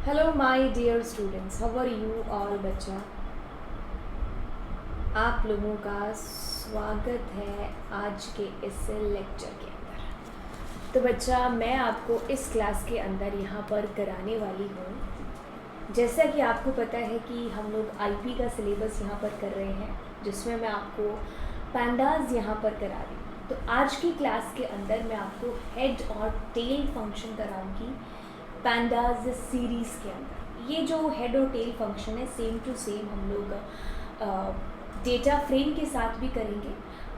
Hello my dear students, how are you all बच्चा। आप लोगों का स्वागत है आज के इस लेक्चर के अंदर। तो बच्चा, मैं आपको इस क्लास के अंदर यहाँ पर कराने वाली हूँ, जैसा कि आपको पता है कि हम लोग आईपी का सिलेबस यहाँ पर कर रहे हैं, जिसमें मैं आपको पैंडाज यहाँ पर करा रही हूँ। तो आज की क्लास के अंदर मैं आपको हेड और टेल फंक्शन कराऊंगी पैंडाज सीरीज़ के अंदर। ये जो हेड और टेल फंक्शन है सेम टू सेम हम लोग डेटा फ्रेम के साथ भी करेंगे।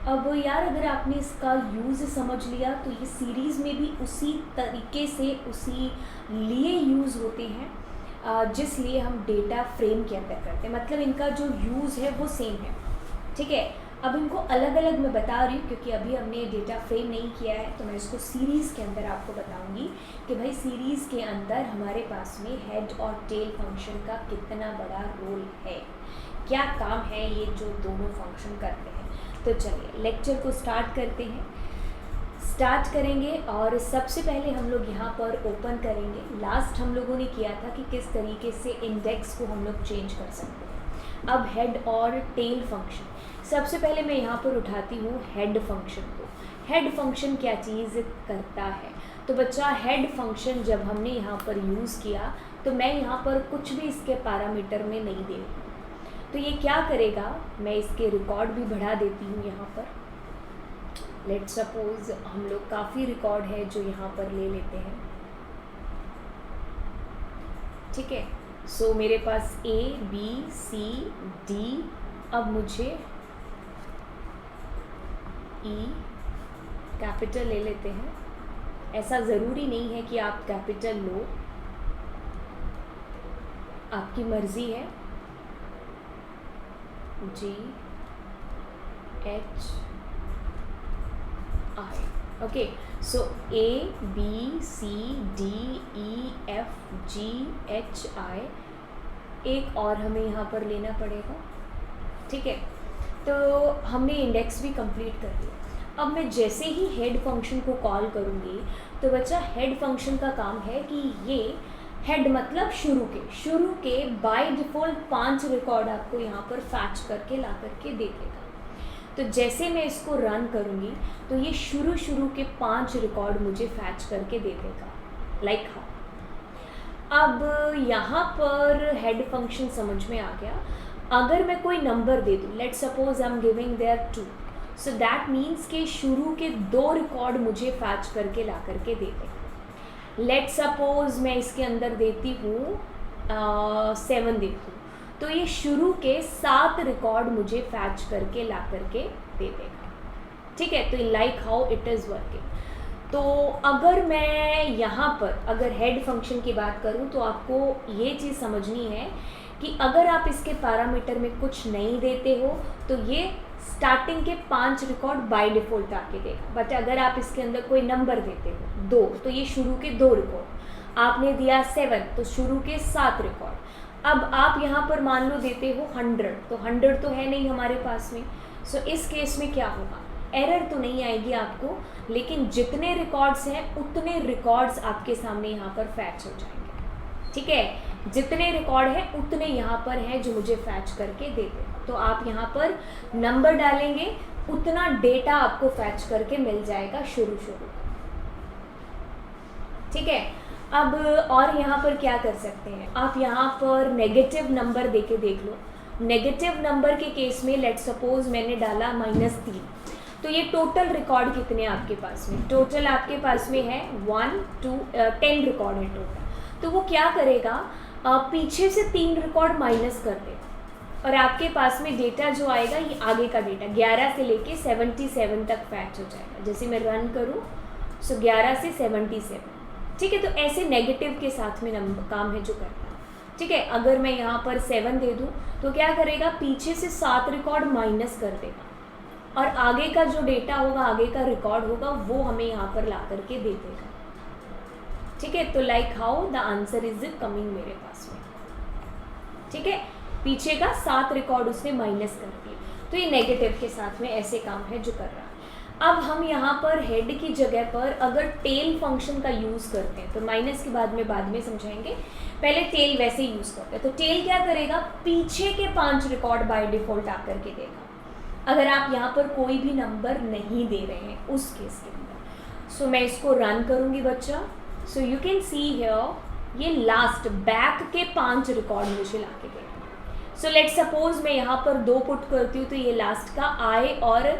अब यार, अगर आपने इसका यूज़ समझ लिया तो ये सीरीज़ में भी उसी तरीके से उसी लिए यूज़ होते हैं जिस लिए हम डेटा फ्रेम के अंदर करते हैं। मतलब इनका जो यूज़ है वो सेम है, ठीक है। अब इनको अलग अलग मैं बता रही हूँ क्योंकि अभी हमने डेटा फ्रेम नहीं किया है, तो मैं इसको सीरीज़ के अंदर आपको बताऊँगी कि भाई सीरीज़ के अंदर हमारे पास में हेड और टेल फंक्शन का कितना बड़ा रोल है, क्या काम है ये जो दोनों फंक्शन करते हैं। तो चलिए लेक्चर को स्टार्ट करते हैं। स्टार्ट करेंगे और सबसे पहले हम लोग यहाँ पर ओपन करेंगे। लास्ट हम लोगों ने किया था कि किस तरीके से इंडेक्स को हम लोग चेंज कर सकते हैं। अब हेड और टेल फंक्शन, सबसे पहले मैं यहाँ पर उठाती हूँ हेड फंक्शन को। हेड फंक्शन क्या चीज़ करता है? तो बच्चा, हेड फंक्शन जब हमने यहाँ पर यूज़ किया तो मैं यहाँ पर कुछ भी इसके पैरामीटर में नहीं दे रही, तो ये क्या करेगा, मैं इसके रिकॉर्ड भी बढ़ा देती हूँ यहाँ पर। लेट सपोज हम लोग काफ़ी रिकॉर्ड है जो यहाँ पर ले लेते हैं, ठीक है। सो मेरे पास A B C D, अब मुझे E कैपिटल ले लेते हैं। ऐसा ज़रूरी नहीं है कि आप कैपिटल लो, आपकी मर्ज़ी है। G H I, okay. So A B C D E F G H I, एक और हमें यहाँ पर लेना पड़ेगा, ठीक है। तो हमने इंडेक्स भी कंप्लीट कर लिया। अब मैं जैसे ही हेड फंक्शन को कॉल करूँगी तो बच्चा, हेड फंक्शन का काम है कि ये हेड मतलब शुरू के बाय डिफ़ॉल्ट 5 रिकॉर्ड आपको यहाँ पर फैच करके ला करके दे देगा। तो जैसे मैं इसको रन करूँगी तो ये शुरू के 5 रिकॉर्ड मुझे फैच करके दे देगा, लाइक हाउ। अब यहाँ पर हेड फंक्शन समझ में आ गया। अगर मैं कोई नंबर दे दूँ, late suppose I am giving their 2, so that means कि शुरू के 2 रिकॉर्ड मुझे फैच करके ला करके दे देगा। लेट सपोज मैं इसके अंदर देती हूँ 7 देती हूँ, तो ये शुरू के 7 रिकॉर्ड मुझे फैच करके ला करके दे देगा, ठीक है। तो like how it is working. तो अगर मैं यहाँ पर अगर हेड फंक्शन की बात करूँ तो आपको ये चीज़ समझनी है कि अगर आप इसके पैरामीटर में कुछ नहीं देते हो तो ये स्टार्टिंग के 5 रिकॉर्ड बाय डिफ़ॉल्ट आके देगा। बट अगर आप इसके अंदर कोई नंबर देते हो 2, तो ये शुरू के 2 रिकॉर्ड। आपने दिया 7, तो शुरू के 7 रिकॉर्ड। अब आप यहाँ पर मान लो देते हो 100, तो 100 तो है नहीं हमारे पास में। सो इस केस में क्या होगा, एरर तो नहीं आएगी आपको, लेकिन जितने रिकॉर्ड्स हैं उतने रिकॉर्ड्स आपके सामने यहाँ पर फैच हो जाएंगे, ठीक है। जितने रिकॉर्ड हैं उतने यहाँ पर हैं जो मुझे फैच करके दे दे। तो आप यहाँ पर नंबर डालेंगे, उतना डेटा आपको फैच करके मिल जाएगा शुरू, ठीक है। अब और यहाँ पर क्या कर सकते हैं, आप यहाँ पर नेगेटिव नंबर देके देख लो। नेगेटिव नंबर के केस में लेट सपोज मैंने डाला -3, तो ये टोटल रिकॉर्ड कितने आपके पास में, टोटल आपके पास में है 1 2 10 रिकॉर्ड है टोटल। तो वो क्या करेगा, पीछे से 3 रिकॉर्ड माइनस कर देगा और आपके पास में डेटा जो आएगा ये आगे का डेटा 11 से लेके 77 तक फैच हो जाएगा। जैसे मैं रन करूँ, सो 11 से 77, ठीक है। तो ऐसे नेगेटिव के साथ में नंबर काम है जो करता है, ठीक है। अगर मैं यहाँ पर 7 दे दूँ तो क्या करेगा, पीछे से 7 रिकॉर्ड माइनस कर देगा और आगे का जो डेटा होगा, आगे का रिकॉर्ड होगा, वो हमें यहाँ पर ला करके दे देगा, ठीक है। तो like how the answer is coming मेरे पास में, ठीक है। पीछे का 7 रिकॉर्ड उसने माइनस कर दिए, तो ये नेगेटिव के साथ में ऐसे काम है जो कर रहा है। अब हम यहाँ पर हेड की जगह पर अगर टेल फंक्शन का यूज़ करते हैं, तो माइनस के बाद में समझाएंगे, पहले टेल वैसे यूज़ करते हैं। तो टेल क्या करेगा, पीछे के 5 रिकॉर्ड बाय डिफ़ॉल्ट आकर के देगा, अगर आप यहाँ पर कोई भी नंबर नहीं दे रहे हैं उस केस के अंदर। सो मैं इसको रन करूँगी बच्चा। So you can see here, ये लास्ट बैक के 5 रिकॉर्ड मुझे ला के देगा। सो लेट सपोज मैं यहाँ पर 2 पुट करती हूँ, तो ये लास्ट का आई और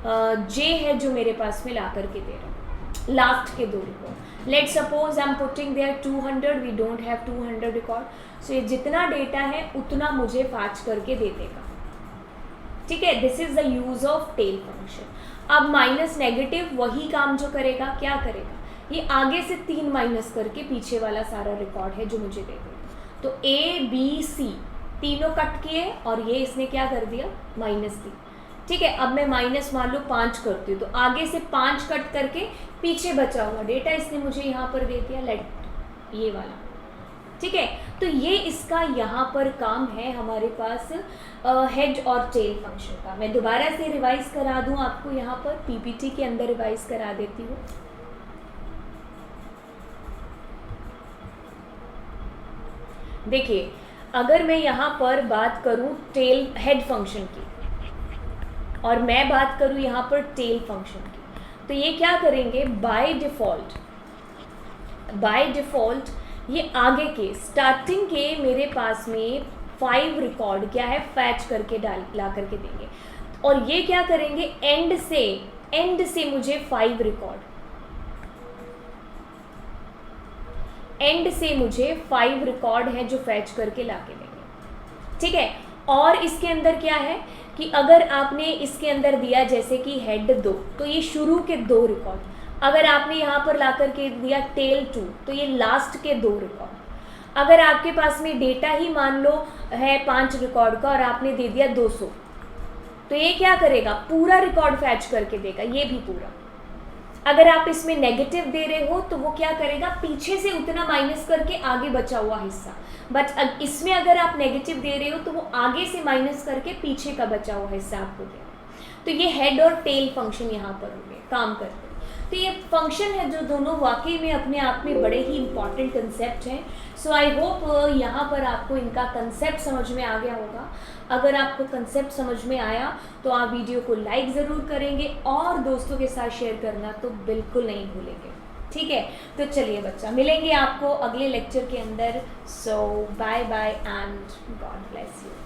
जे है जो मेरे पास में ला करके दे रहा हूँ, लास्ट के 2 record. Let suppose I am putting there 200, we don't have 200 record. So ये जितना डेटा है उतना मुझे फैच करके दे देगा, ठीक है। This is the use of tell function. अब माइनस नेगेटिव वही काम जो करेगा, क्या करेगा, ये आगे से 3 माइनस करके पीछे वाला सारा रिकॉर्ड है जो मुझे दे देगा। तो ए बी सी तीनों कट किए और ये इसने क्या कर दिया, माइनस दी, ठीक है। अब मैं माइनस मान लो 5 करती हूँ, तो आगे से 5 कट करके पीछे बचा हुआ डेटा इसने मुझे यहाँ पर दे दिया, लेट ये वाला, ठीक है। तो ये इसका यहाँ पर काम है हमारे पास हेड और टेल फंक्शन का। मैं दोबारा से रिवाइज करा दूँ आपको, यहाँ पर पीपीटी के अंदर रिवाइज करा देती हूँ। देखिए, अगर मैं यहाँ पर बात करूँ टेल हेड फंक्शन की और मैं बात करूँ यहाँ पर टेल फंक्शन की, तो ये क्या करेंगे, बाय डिफ़ॉल्ट ये आगे के स्टार्टिंग के मेरे पास में 5 रिकॉर्ड क्या है, फैच करके ला करके देंगे। और ये क्या करेंगे, एंड से मुझे 5 रिकॉर्ड, एंड से मुझे 5 रिकॉर्ड है जो फैच करके ला के देंगे, ठीक है। और इसके अंदर क्या है कि अगर आपने इसके अंदर दिया जैसे कि हेड 2, तो ये शुरू के 2 रिकॉर्ड, अगर आपने यहाँ पर ला करके दिया टेल 2, तो ये लास्ट के 2 रिकॉर्ड। अगर आपके पास में डेटा ही मान लो है 5 रिकॉर्ड का और आपने दे दिया 200, तो ये क्या करेगा, पूरा रिकॉर्ड फैच करके देगा, ये भी पूरा। अगर आप इसमें नेगेटिव दे रहे हो तो वो क्या करेगा, पीछे से उतना माइनस करके आगे बचा हुआ हिस्सा। बट इसमें अगर आप नेगेटिव दे रहे हो तो वो आगे से माइनस करके पीछे का बचा हुआ हिस्सा आपको देगा। तो ये हेड और टेल फंक्शन यहाँ पर हो गए, काम करते हैं। तो ये फंक्शन है जो दोनों वाकई में अपने आप में बड़े ही इंपॉर्टेंट कंसेप्ट हैं। सो आई होप यहाँ पर आपको इनका कंसेप्ट समझ में आ गया होगा। अगर आपको कंसेप्ट समझ में आया तो आप वीडियो को लाइक ज़रूर करेंगे और दोस्तों के साथ शेयर करना तो बिल्कुल नहीं भूलेंगे, ठीक है। तो चलिए बच्चा, मिलेंगे आपको अगले लेक्चर के अंदर। So bye bye and God bless you.